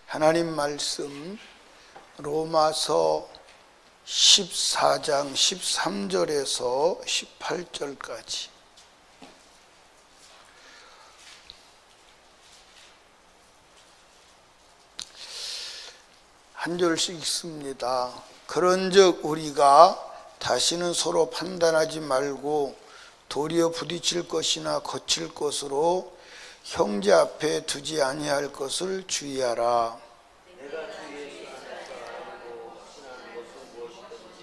하나님 말씀 로마서 14장 13절에서 18절까지 한 절씩 읽습니다. 그런즉 우리가 다시는 서로 판단하지 말고 도리어 부딪힐 것이나 거칠 것으로 형제 앞에 두지 아니할 것을 주의하라. 내가 주 예수 안에서 알고 확신하는 것은 무엇이든지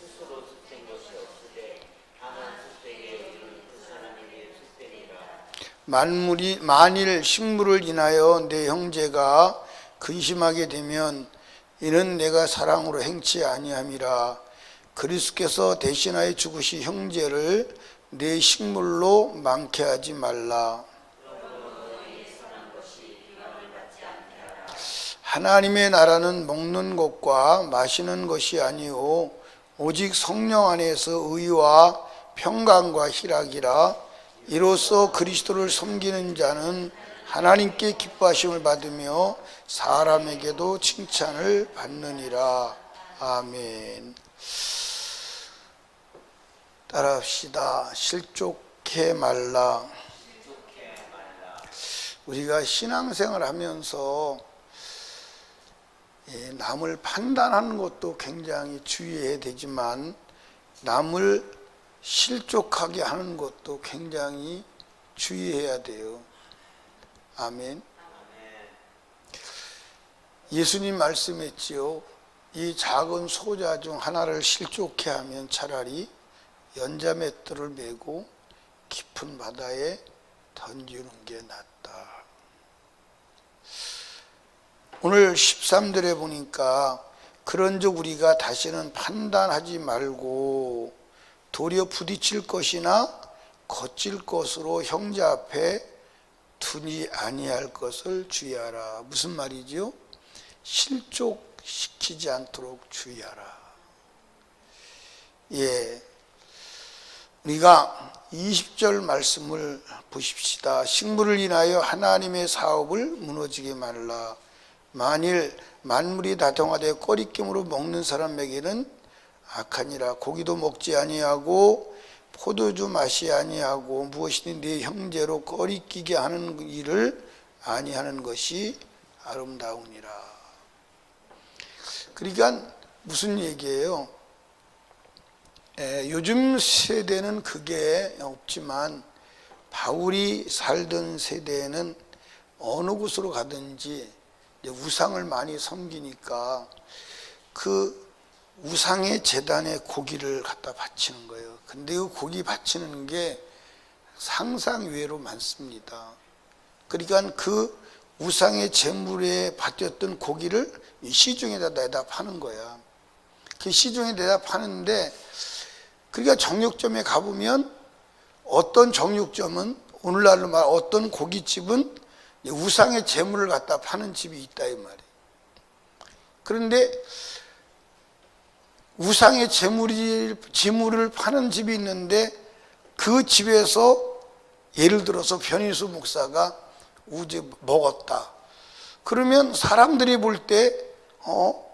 스스로 습된 것이 없으되 다만 습되게 여기는 그 사람에게 습됨이라. 만일 식물을 인하여 내 형제가 근심하게 되면 이는 내가 사랑으로 행치 아니함이라. 그리스도께서 대신하여 죽으신 형제를 내 식물로 많게 하지 말라. 하나님의 나라는 먹는 것과 마시는 것이 아니요 오직 성령 안에서 의와 평강과 희락이라. 이로써 그리스도를 섬기는 자는 하나님께 기뻐하심을 받으며 사람에게도 칭찬을 받느니라. 아멘. 따라합시다. 실족해 말라. 우리가 신앙생활 하면서 남을 판단하는 것도 굉장히 주의해야 되지만 남을 실족하게 하는 것도 굉장히 주의해야 돼요. 아멘. 예수님 말씀했지요. 이 작은 소자 중 하나를 실족해 하면 차라리 연자맷돌을 메고 깊은 바다에 던지는 게 낫다. 오늘 13절에 보니까 그런즉 우리가 다시는 판단하지 말고 도리어 부딪힐 것이나 거칠 것으로 형제 앞에 두지 아니할 것을 주의하라. 무슨 말이죠? 실족시키지 않도록 주의하라. 우리가 20절 말씀을 보십시다. 식물을 인하여 하나님의 사업을 무너지게 말라. 만일 만물이 다 동화되어 꺼리낌으로 먹는 사람에게는 악하니라. 고기도 먹지 아니하고 포도주 마시 아니하고 무엇이든 네 형제로 꺼리끼게 하는 일을 아니하는 것이 아름다우니라. 그러니까 무슨 얘기예요? 요즘 세대는 그게 없지만 바울이 살던 세대에는 어느 곳으로 가든지 우상을 많이 섬기니까 그 우상의 제단에 고기를 갖다 바치는 거예요. 근데 그 고기 바치는 게 상상 외로 많습니다. 그러니까 그 우상의 제물에 바쳤던 고기를 시중에다 내다 파는 거야. 그 시중에 내다 파는데, 그러니까 정육점에 가보면 어떤 정육점은, 오늘날로 말 어떤 고깃집은 우상의 제물을 갖다 파는 집이 있다 이 말이에요. 그런데 우상의 제물을 파는 집이 있는데 그 집에서 예를 들어서 변희수 목사가 먹었다. 그러면 사람들이 볼 때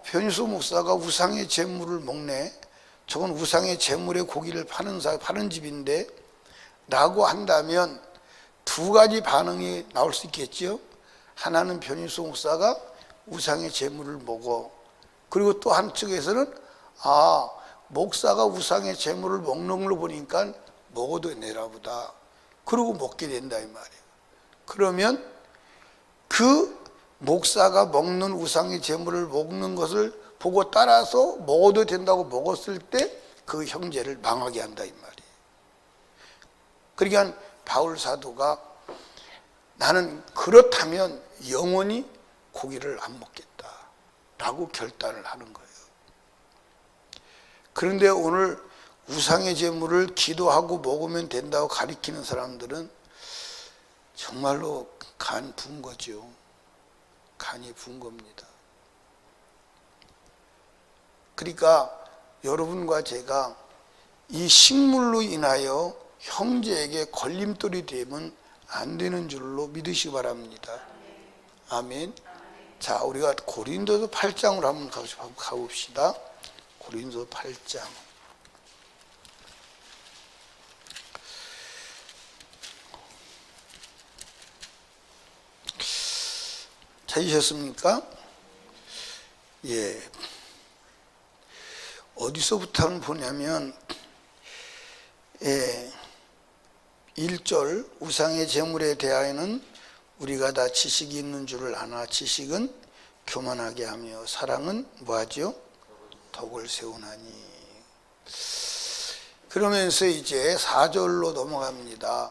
변희수 목사가 우상의 제물을 먹네. 저건 우상의 제물의 고기를 파는 집인데 라고 한다면 두 가지 반응이 나올 수 있겠죠. 하나는 변희수 목사가 우상의 제물을 먹어. 그리고 또 한쪽에서는 목사가 우상의 제물을 먹는 걸 보니까 먹어도 되나 보다. 그러고 먹게 된다 이 말이에요. 그러면 그 목사가 먹는 우상의 제물을 먹는 것을 보고 따라서 먹어도 된다고 먹었을 때 그 형제를 망하게 한다 이 말이에요. 그러니까 바울 사도가 나는 그렇다면 영원히 고기를 안 먹겠다 라고 결단을 하는 거예요. 그런데 오늘 우상의 제물을 기도하고 먹으면 된다고 가리키는 사람들은 정말로 간 부은 거죠. 간이 부은 겁니다. 그러니까 여러분과 제가 이 식물로 인하여 형제에게 걸림돌이 되면 안 되는 줄로 믿으시기 바랍니다. 아멘. 자, 우리가 고린도서 8장으로 한번 가봅시다. 고린도서 8장. 찾으셨습니까? 예. 어디서부터 보냐면, 1절 우상의 제물에 대하여는 우리가 다 지식이 있는 줄을 아나 지식은 교만하게 하며 사랑은 뭐하죠? 덕을 세우나니. 그러면서 이제 4절로 넘어갑니다.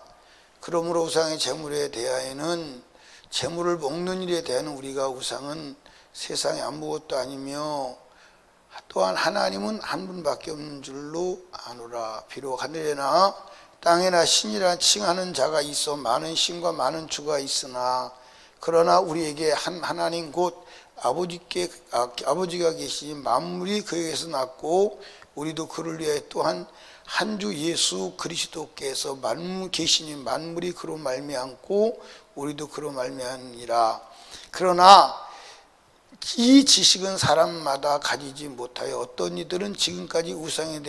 그러므로 우상의 제물에 대하여는 제물을 먹는 일에 대한 우리가 우상은 세상에 아무것도 아니며 또한 하나님은 한 분밖에 없는 줄로 아노라. 비록 하늘에나 땅에나 신이라 칭하는 자가 있어 많은 신과 많은 주가 있으나 그러나 우리에게 한 하나님 곧 아버지가 계시니 만물이 그에게서 났고 우리도 그를 위해 또한 한 주 예수 그리스도께서 만물 계시니 만물이 그로 말미암고 우리도 그로 말미암니라. 그러나 이 지식은 사람마다 가지지 못하여 어떤 이들은 지금까지 우상에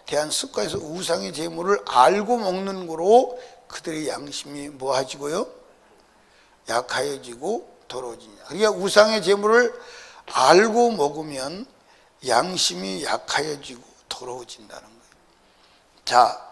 대한 습관에서 우상의 제물을 알고 먹는 거로 그들의 양심이 뭐하지고요? 약하여지고 더러워지냐. 그러니까 우상의 제물을 알고 먹으면 양심이 약하여지고 더러워진다는 거예요. 자,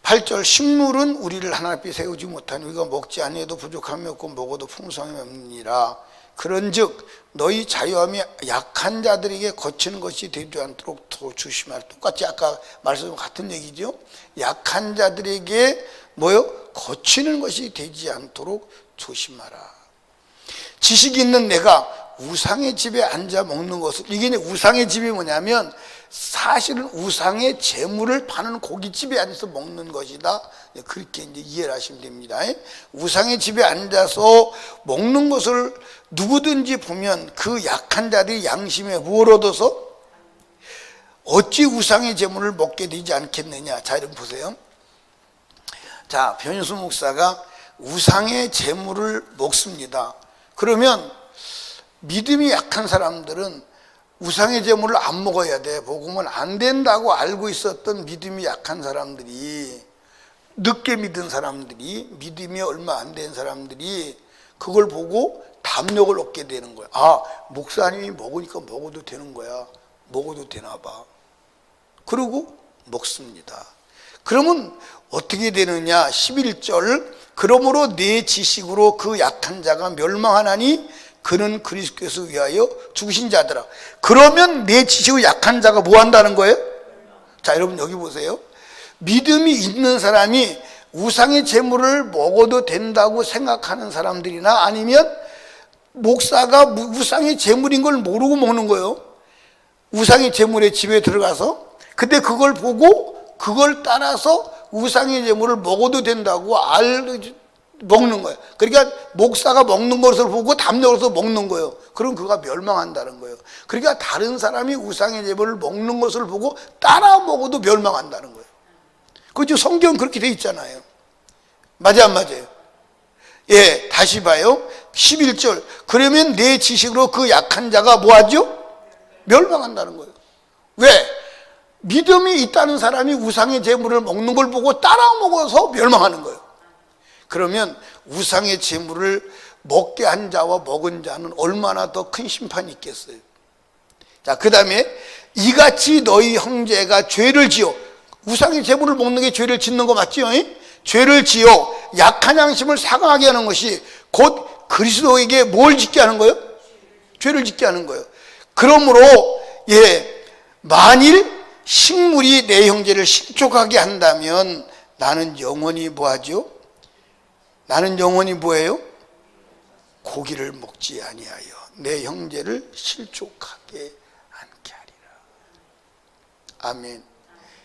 8절 식물은 우리를 하나님 앞에 세우지 못하니 우리가 먹지 아니해도 부족함이 없고 먹어도 풍성함이 없느니라. 그런즉 너희 자유함이 약한 자들에게 거치는 것이 되지 않도록 더 조심하라. 똑같이 아까 말씀과 같은 얘기죠. 약한 자들에게 거치는 것이 되지 않도록 조심하라. 지식이 있는 내가 우상의 집에 앉아 먹는 것을, 이게 우상의 집이 뭐냐면 사실은 우상의 재물을 파는 고깃집에 앉아서 먹는 것이다. 그렇게 이제 이해를 하시면 됩니다. 우상의 집에 앉아서 먹는 것을 누구든지 보면 그 약한 자들이 양심에 뭘 얻어서 어찌 우상의 재물을 먹게 되지 않겠느냐. 자, 여러분 보세요. 자, 변희수 목사가 우상의 재물을 먹습니다. 그러면 믿음이 약한 사람들은 우상의 제물을 안 먹어야 돼. 먹으면 안 된다고 알고 있었던 믿음이 약한 사람들이, 늦게 믿은 사람들이, 믿음이 얼마 안 된 사람들이 그걸 보고 담력을 얻게 되는 거야. 아, 목사님이 먹으니까 먹어도 되는 거야. 먹어도 되나 봐. 그러고 먹습니다. 그러면 어떻게 되느냐? 11절 그러므로 내 지식으로 그 약한 자가 멸망하나니 그는 그리스도께서 위하여 죽으신 자더라. 그러면 내 지식으로 약한 자가 뭐 한다는 거예요? 자, 여러분 여기 보세요. 믿음이 있는 사람이 우상의 제물을 먹어도 된다고 생각하는 사람들이나 아니면 목사가 우상의 제물인 걸 모르고 먹는 거예요. 우상의 제물의 집에 들어가서. 근데 그걸 보고 그걸 따라서 우상의 제물을 먹어도 된다고 먹는 거예요. 그러니까 목사가 먹는 것을 보고 담력으로서 먹는 거예요. 그럼 그가 멸망한다는 거예요. 그러니까 다른 사람이 우상의 제물을 먹는 것을 보고 따라 먹어도 멸망한다는 거예요. 그죠? 성경은 그렇게 돼 있잖아요. 맞아 안 맞아요? 예, 다시 봐요. 11절 그러면 내 지식으로 그 약한 자가 뭐하죠? 멸망한다는 거예요. 왜? 믿음이 있다는 사람이 우상의 제물을 먹는 걸 보고 따라 먹어서 멸망하는 거예요. 그러면 우상의 제물을 먹게 한 자와 먹은 자는 얼마나 더 큰 심판이 있겠어요. 자, 그 다음에 이같이 너희 형제가 죄를 지어, 우상의 제물을 먹는 게 죄를 짓는 거 맞지요? 죄를 지어 약한 양심을 사강하게 하는 것이 곧 그리스도에게 뭘 짓게 하는 거예요? 죄를 짓게 하는 거예요. 그러므로 만일 식물이 내 형제를 실족하게 한다면 나는 영원히 뭐하죠? 나는 영원히 뭐예요? 고기를 먹지 아니하여 내 형제를 실족하게 않게 하리라. 아멘.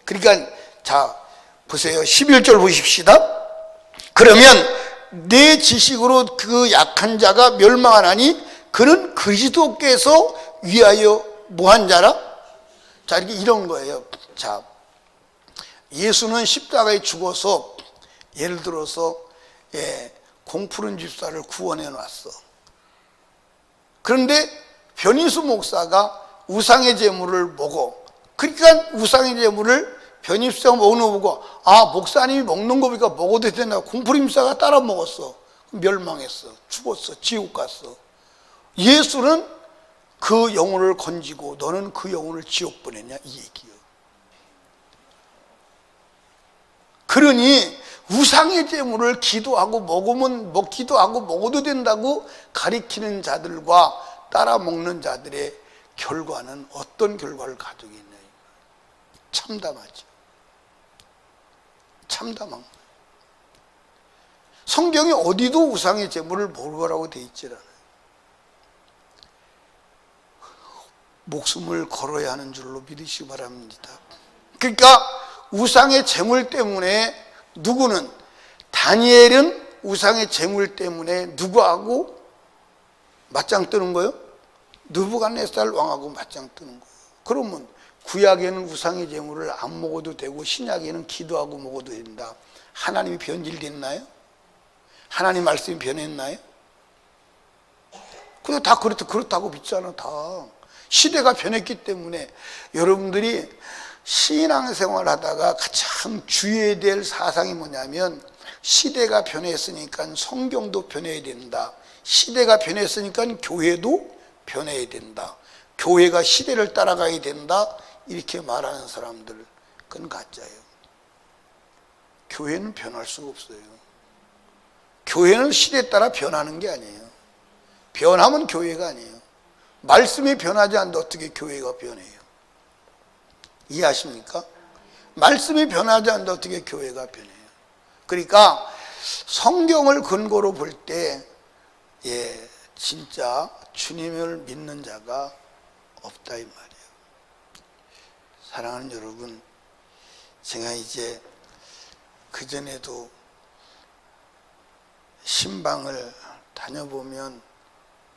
그러니까 자 보세요. 11절 보십시다. 그러면 내 지식으로 그 약한 자가 멸망하나니 그는 그리스도께서 위하여 뭐한 자라? 자, 이렇게 이런 거예요. 자, 예수는 십자가에 죽어서 예를 들어서 공푸른 집사를 구원해 놨어. 그런데 변희수 목사가 우상의 제물을 먹어. 그러니까 우상의 제물을 변희수가 먹는 거 보고, 아, 목사님이 먹는 거 보니까 먹어도 되나. 공프림사가 따라 먹었어. 멸망했어. 죽었어. 지옥 갔어. 예수는 그 영혼을 건지고 너는 그 영혼을 지옥 보냈냐, 이 얘기예요. 그러니 우상의 제물을 기도하고 먹기도 하고 먹어도 된다고 가리키는 자들과 따라 먹는 자들의 결과는 어떤 결과를 가지고 있냐. 참담하죠. 참담한 거예요. 성경에 어디도 우상의 제물을 먹으라고 돼 있지 않아요. 목숨을 걸어야 하는 줄로 믿으시기 바랍니다. 그러니까 우상의 제물 때문에 누구는, 다니엘은 우상의 제물 때문에 누구하고 맞짱 뜨는 거예요? 느부갓네살 왕하고 맞짱 뜨는 거예요. 그러면 구약에는 우상의 제물을 안 먹어도 되고 신약에는 기도하고 먹어도 된다. 하나님이 변질됐나요? 하나님 말씀이 변했나요? 그냥 다 그렇다고 믿잖아. 다 시대가 변했기 때문에. 여러분들이 신앙생활 하다가 가장 주의해야 될 사상이 뭐냐면, 시대가 변했으니까 성경도 변해야 된다. 시대가 변했으니까 교회도 변해야 된다. 교회가 시대를 따라가야 된다. 이렇게 말하는 사람들, 그건 가짜예요. 교회는 변할 수가 없어요. 교회는 시대에 따라 변하는 게 아니에요. 변하면 교회가 아니에요. 말씀이 변하지 않는데 어떻게 교회가 변해요? 이해하십니까? 말씀이 변하지 않는데 어떻게 교회가 변해요? 그러니까 성경을 근거로 볼 때, 진짜 주님을 믿는 자가 없다 이 말이에요. 사랑하는 여러분, 제가 이제 그전에도 신방을 다녀보면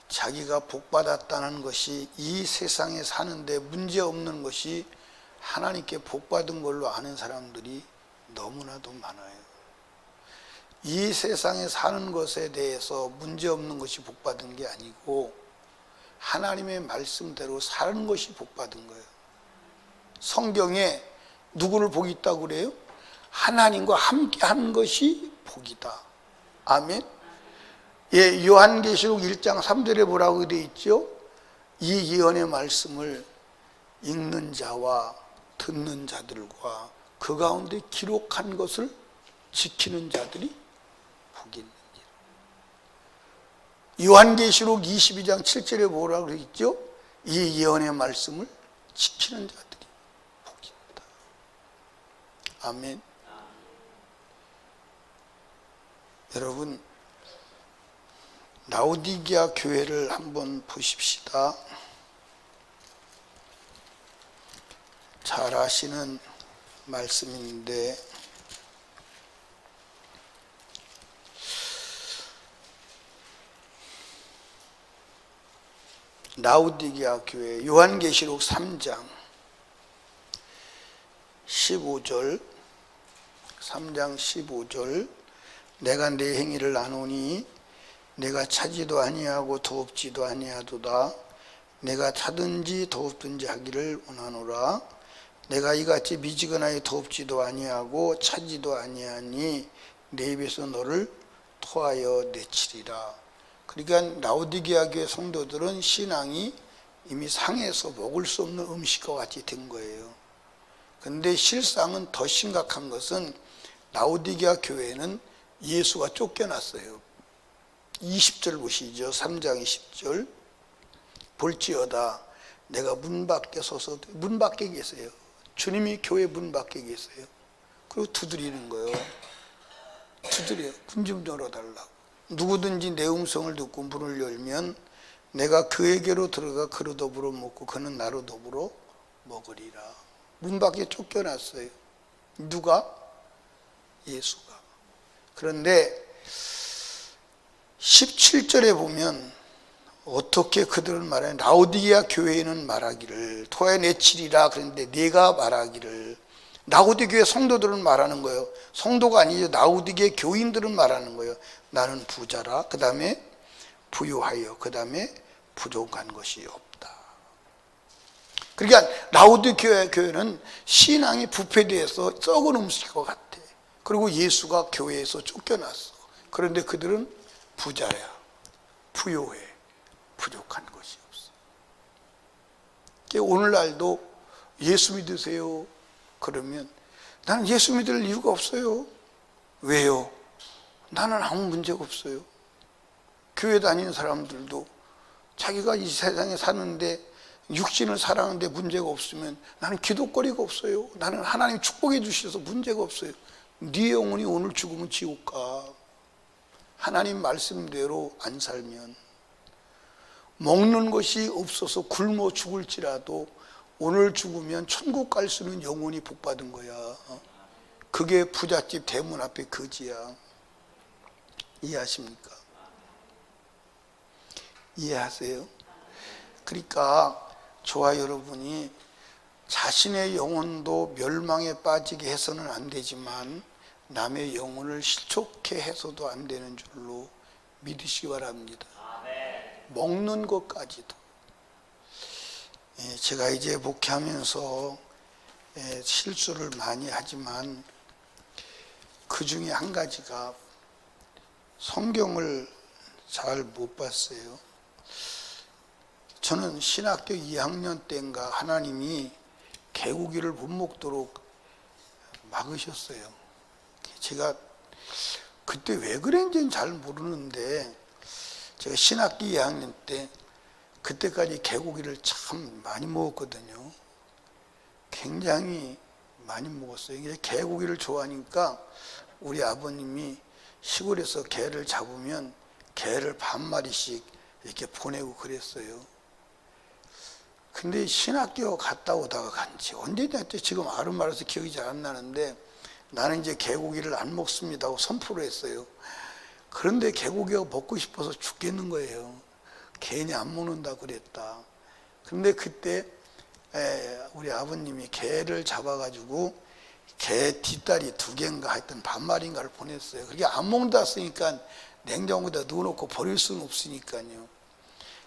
자기가 복받았다는 것이, 이 세상에 사는데 문제없는 것이 하나님께 복받은 걸로 아는 사람들이 너무나도 많아요. 이 세상에 사는 것에 대해서 문제없는 것이 복받은 게 아니고 하나님의 말씀대로 사는 것이 복받은 거예요. 성경에 누구를 복이 있다고 그래요? 하나님과 함께 하는 것이 복이다. 아멘. 요한계시록 1장 3절에 뭐라고 되어 있죠? 이 예언의 말씀을 읽는 자와 듣는 자들과 그 가운데 기록한 것을 지키는 자들이 복이 있는 길. 요한계시록 22장 7절에 뭐라고 되어 있죠? 이 예언의 말씀을 지키는 자들이 복이 있다. 아멘. 여러분, 라오디게아 교회를 한번 보십시다. 잘 아시는 말씀인데, 라오디게아 교회, 요한계시록 3장 15절, 3장 15절, 내가 내 행위를 아노니 내가 차지도 아니하고 더럽지도 아니하도다. 내가 차든지 더럽든지 하기를 원하노라. 내가 이같이 미지근하여 더럽지도 아니하고 차지도 아니하니 내 입에서 너를 토하여 내치리라. 그러니까 라오디게아 교회 성도들은 신앙이 이미 상해서 먹을 수 없는 음식과 같이 된 거예요. 그런데 실상은 더 심각한 것은 라오디게아 교회는 예수가 쫓겨났어요. 20절 보시죠. 3장 20절. 볼지어다 내가 문 밖에 서서, 문 밖에 계세요. 주님이 교회 문 밖에 계세요. 그리고 두드리는 거예요. 두드려요. 문 좀 열어달라고. 누구든지 내 음성을 듣고 문을 열면 내가 그에게로 들어가 그로 더불어 먹고 그는 나로 더불어 먹으리라. 문 밖에 쫓겨났어요. 누가? 예수가. 그런데 17절에 보면 어떻게 그들은 말하냐. 라오디게아 교회는 말하기를 토해내치리라. 그런데 네가 말하기를, 라오디게아 성도들은 말하는 거예요. 성도가 아니죠. 라오디게아 교인들은 말하는 거예요. 나는 부자라. 그 다음에 부유하여. 그 다음에 부족한 것이 없다. 그러니까 라우디게아 교회는 신앙이 부패되어서 썩은 음식과 같아. 그리고 예수가 교회에서 쫓겨났어. 그런데 그들은 부자야, 부요해, 부족한 것이 없어. 오늘날도 예수 믿으세요 그러면 나는 예수 믿을 이유가 없어요. 왜요? 나는 아무 문제가 없어요. 교회 다니는 사람들도 자기가 이 세상에 사는데 육신을 사랑하는데 문제가 없으면 나는 기도거리가 없어요. 나는 하나님 축복해 주셔서 문제가 없어요. 네 영혼이 오늘 죽으면 지옥 가. 하나님 말씀대로 안 살면 먹는 것이 없어서 굶어 죽을지라도 오늘 죽으면 천국 갈 수 있는 영혼이 복받은 거야. 그게 부잣집 대문 앞에 거지야. 이해하십니까? 이해하세요? 그러니까 저와 여러분이 자신의 영혼도 멸망에 빠지게 해서는 안 되지만 남의 영혼을 실족해 해서도 안 되는 줄로 믿으시기 바랍니다. 먹는 것까지도. 제가 이제 목회하면서 실수를 많이 하지만 그 중에 한 가지가 성경을 잘 못 봤어요. 저는 신학교 2학년 때인가 하나님이 개고기를 못 먹도록 막으셨어요. 제가 그때 왜 그랬는지는 잘 모르는데 제가 신학기 2학년 때 그때까지 개고기를 참 많이 먹었거든요. 굉장히 많이 먹었어요. 개고기를 좋아하니까 우리 아버님이 시골에서 개를 잡으면 개를 반마리씩 이렇게 보내고 그랬어요. 근데 신학교 갔다 오다가 간지 언제냐한테 지금 아름아름해서 기억이 잘 안 나는데 나는 이제 개고기를 안 먹습니다 하고 선포를 했어요. 그런데 개고기가 먹고 싶어서 죽겠는 거예요. 괜히 안 먹는다 그랬다. 그런데 그때 우리 아버님이 개를 잡아가지고 개 뒷다리 2개인가 하여튼 반마리인가를 보냈어요. 그게 안 먹는다 했으니까 냉장고에다 넣어놓고 버릴 수는 없으니까요.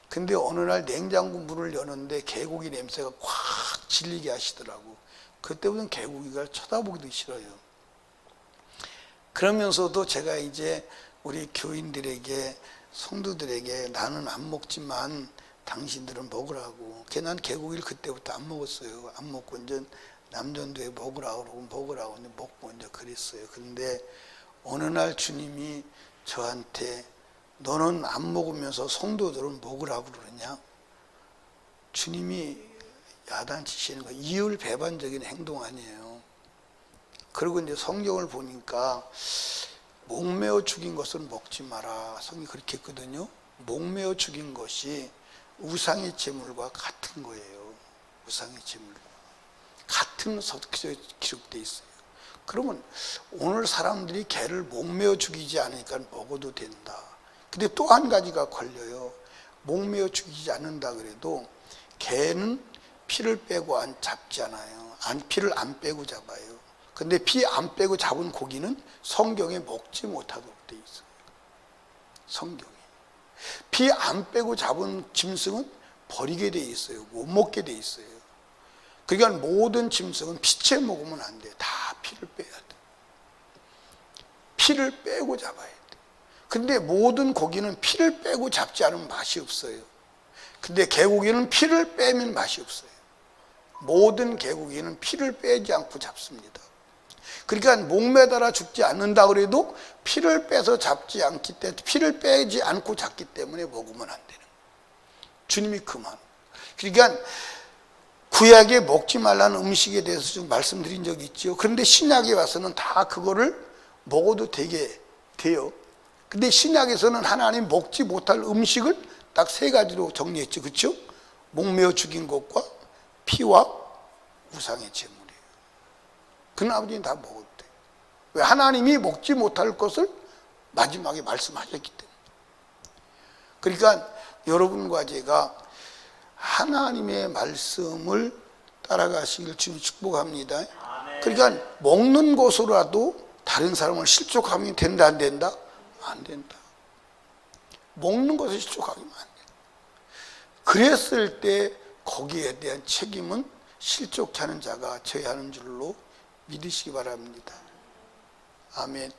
근데 어느 날 냉장고 문을 여는데 개고기 냄새가 확 질리게 하시더라고. 그때부터는 개고기가 쳐다보기도 싫어요. 그러면서도 제가 이제 우리 교인들에게 성도들에게 나는 안 먹지만 당신들은 먹으라고. 난 개고기를 그때부터 안 먹었어요. 안 먹고 이제 남전도에 먹으라고 그러고 먹으라고 이제 먹고 이제 그랬어요. 근데 어느 날 주님이 저한테 너는 안 먹으면서 성도들은 먹으라고 그러냐? 주님이 야단치시는 거 이율배반적인 행동 아니에요. 그리고 이제 성경을 보니까 목매어 죽인 것은 먹지 마라. 성경이 그렇게 했거든요. 목매어 죽인 것이 우상의 제물과 같은 거예요. 우상의 제물과 같은 서기서에 기록되어 있어요. 그러면 오늘 사람들이 개를 목매어 죽이지 않으니까 먹어도 된다. 근데 또 한 가지가 걸려요. 목매어 죽이지 않는다 그래도 개는 피를 빼고 안 잡잖아요. 피를 안 빼고 잡아요. 근데 피 안 빼고 잡은 고기는 성경에 먹지 못하도록 돼 있어요. 성경에. 피 안 빼고 잡은 짐승은 버리게 돼 있어요. 못 먹게 돼 있어요. 그러니까 모든 짐승은 피채 먹으면 안 돼. 다 피를 빼야 돼. 피를 빼고 잡아야 돼. 근데 모든 고기는 피를 빼고 잡지 않으면 맛이 없어요. 근데 개고기는 피를 빼면 맛이 없어요. 모든 개고기는 피를 빼지 않고 잡습니다. 그러니까 목매달아 죽지 않는다 그래도 피를 빼서 잡지 않기 때문에 피를 빼지 않고 잡기 때문에 먹으면 안 되는 거예요. 주님이 그 말. 그러니까 구약에 먹지 말라는 음식에 대해서 좀 말씀드린 적이 있죠. 그런데 신약에 와서는 다 그거를 먹어도 되게 돼요. 근데 신약에서는 하나님 먹지 못할 음식을 딱 3가지로 정리했죠. 그렇죠? 목매어 죽인 것과 피와 우상의 제물이에요. 그는 아버지는 다 먹어도 돼. 왜? 하나님이 먹지 못할 것을 마지막에 말씀하셨기 때문에. 그러니까 여러분과 제가 하나님의 말씀을 따라가시길 주님 축복합니다. 그러니까 먹는 것으로라도 다른 사람을 실족하면 된다 안 된다? 안 된다. 먹는 것을 실족하면 안 된다. 그랬을 때 거기에 대한 책임은 실족케 하는 자가 져야 하는 줄로 믿으시기 바랍니다. 아멘.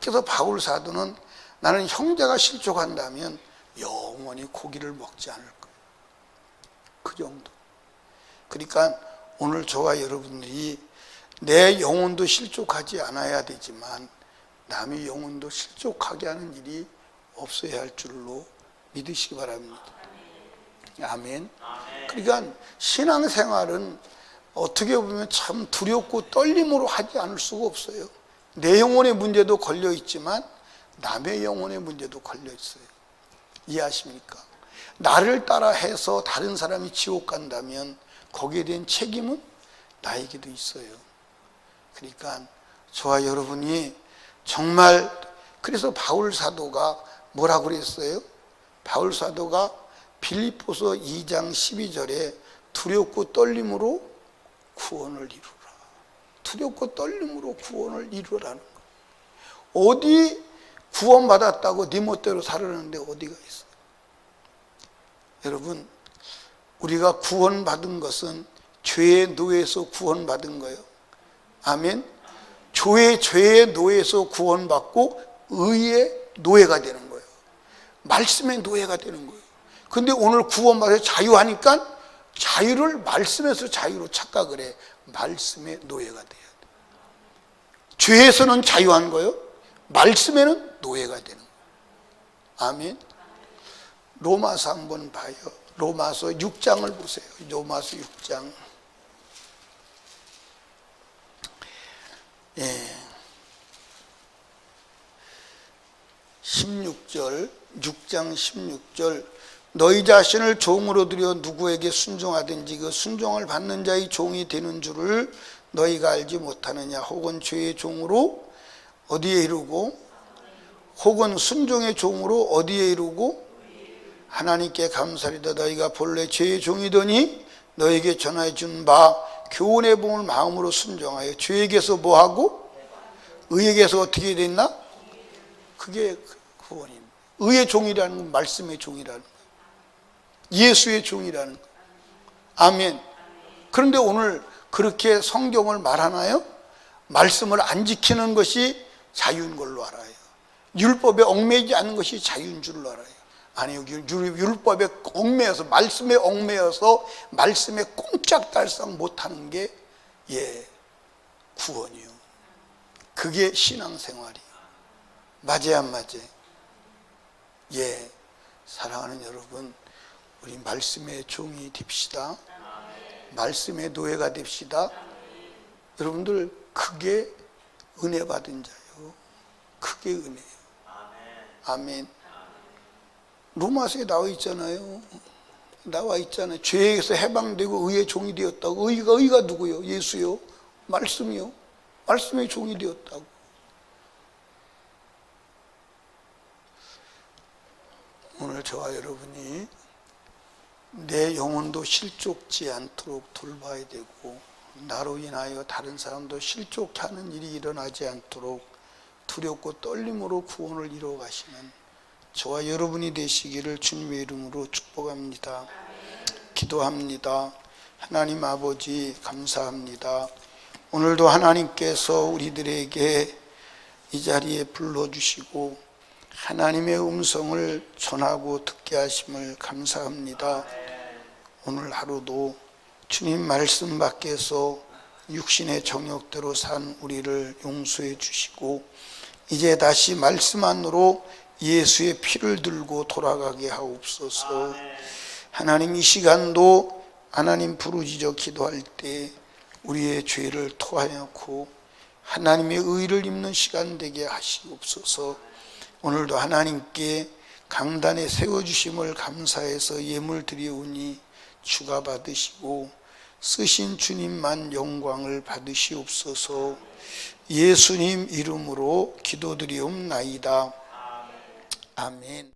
그래서 바울 사도는 나는 형제가 실족한다면 영원히 고기를 먹지 않을 거예요. 그 정도. 그러니까 오늘 저와 여러분들이 내 영혼도 실족하지 않아야 되지만 남의 영혼도 실족하게 하는 일이 없어야 할 줄로 믿으시기 바랍니다. 아멘. 그러니까 신앙생활은 어떻게 보면 참 두렵고 떨림으로 하지 않을 수가 없어요. 내 영혼의 문제도 걸려 있지만 남의 영혼의 문제도 걸려 있어요. 이해하십니까? 나를 따라 해서 다른 사람이 지옥 간다면 거기에 대한 책임은 나에게도 있어요. 그러니까 저와 여러분이 정말, 그래서 바울 사도가 뭐라고 그랬어요? 바울 사도가 빌립보서 2장 12절에 두렵고 떨림으로 구원을 이루라. 두렵고 떨림으로 구원을 이루라는 거예요. 어디 구원받았다고 네 멋대로 살았는데 어디가 있어? 여러분, 우리가 구원받은 것은 죄의 노예에서 구원받은 거예요. 아멘. 죄의 노예에서 구원받고 의의 노예가 되는 거예요. 말씀의 노예가 되는 거예요. 근데 오늘 구원받아서 자유하니까 자유를 말씀에서 자유로 착각을 해. 말씀의 노예가 돼야 돼. 죄에서는 자유한 거예요. 말씀에는 노예가 되는 거예요. 아멘. 로마서 한번 봐요. 로마서 6장을 보세요. 로마서 6장. 16절, 6장 16절. 너희 자신을 종으로 들여 누구에게 순종하든지 그 순종을 받는 자의 종이 되는 줄을 너희가 알지 못하느냐. 혹은 죄의 종으로 어디에 이르고, 혹은 순종의 종으로 어디에 이르고, 하나님께 감사리다. 너희가 본래 죄의 종이더니 너에게 전하여 준 바 교훈의 복음을 마음으로 순종하여 죄에게서 뭐하고 의에게서 어떻게 됐나? 그게 구원입니다. 의의 종이라는 건 말씀의 종이라는 거예요. 예수의 종이라는 거예요. 아멘. 그런데 오늘 그렇게 성경을 말하나요? 말씀을 안 지키는 것이 자유인 걸로 알아요. 율법에 얽매이지 않는 것이 자유인 줄로 알아요. 아니요, 율법에 얽매여서, 말씀에 얽매여서 말씀에 꼼짝달싹 못하는 게 구원이요. 그게 신앙생활이에요. 맞아요, 안 맞아요? 사랑하는 여러분, 우리 말씀의 종이 됩시다. 말씀의 노예가 됩시다. 여러분들, 그게 은혜 받은 자요. 그게 은혜예요. 아멘. 로마서에 나와 있잖아요. 나와 있잖아요. 죄에서 해방되고 의의 종이 되었다고. 의가 누구요? 예수요. 말씀이요. 말씀의 종이 되었다고. 오늘 저와 여러분이 내 영혼도 실족지 않도록 돌봐야 되고, 나로 인하여 다른 사람도 실족케 하는 일이 일어나지 않도록 두렵고 떨림으로 구원을 이루어 가시는 저와 여러분이 되시기를 주님의 이름으로 축복합니다. 기도합니다. 하나님 아버지, 감사합니다. 오늘도 하나님께서 우리들에게 이 자리에 불러주시고 하나님의 음성을 전하고 듣게 하심을 감사합니다. 오늘 하루도 주님 말씀 밖에서 육신의 정욕대로 산 우리를 용서해 주시고, 이제 다시 말씀 안으로 예수의 피를 들고 돌아가게 하옵소서. 하나님, 이 시간도 하나님 부르짖어 기도할 때 우리의 죄를 토하였고 하나님의 의를 입는 시간 되게 하시옵소서. 오늘도 하나님께 강단에 세워주심을 감사해서 예물 드리오니 주가 받으시고 쓰신 주님만 영광을 받으시옵소서. 예수님 이름으로 기도드리옵나이다. 아멘.